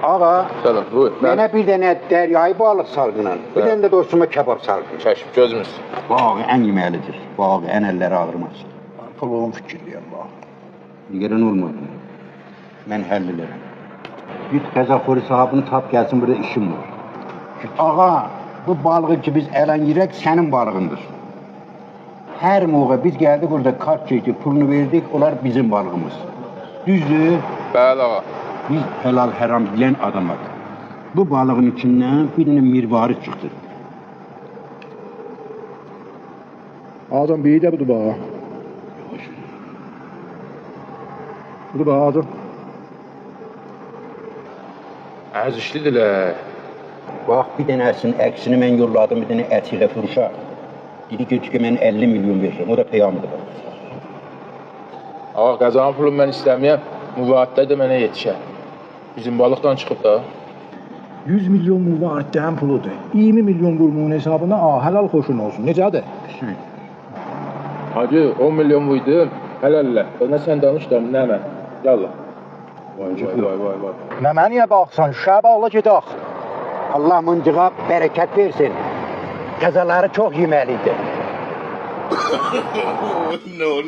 Ağa, Selam, buyur. mənə bir dənə dəryayı balıq salgınan, bir dənə də dostuma kebab salgın. Çəşib, gözümüz. Bağı ən yeməlidir. Bağı ən əlləri ağrımaz. Pulun fikirliyəm bax. Digərən olmadı. Mən həll elərəm. Git qəzaxori sahibini tap gəlsin, burada işim var. Ağa, bu balığı ki biz ələn yirək sənin balığındır. Hər moğa biz gəldik burada kart çəkdik, pulunu verdik, onlar bizim balığımız. Düzdür? Bəli ağa. Biz helal haram bilən adamlar. Bu balığın içindən bir dənə mirvari çıxdı. Adam bir də budur bax. Budur bax adam. Əzişlidirlər. Bax, bir dənəsinin əksini mən yolladım, bir dənə ətiqə furuşa. Dedi ki, mən 50 milyon verirəm, o da peyamıdır. Ağa, qazanın pulunu mən istəməyəm. Müvaaddə də mənə yetişər. Bizim balıqdan çıxıb da. 100 milyon müvaaddən puludur. 20 milyon qurmunun hesabına helal xoşun olsun. Necədir? Hacı, 10 milyon buydum. Hələlə. Nə sən danış da, nə mən. Yallah. Vay. Nə məniyə baxsan, şəbə ola gedək. Allah mıncığa bərəkət versin. Qəzaları çox yeməlidir. No.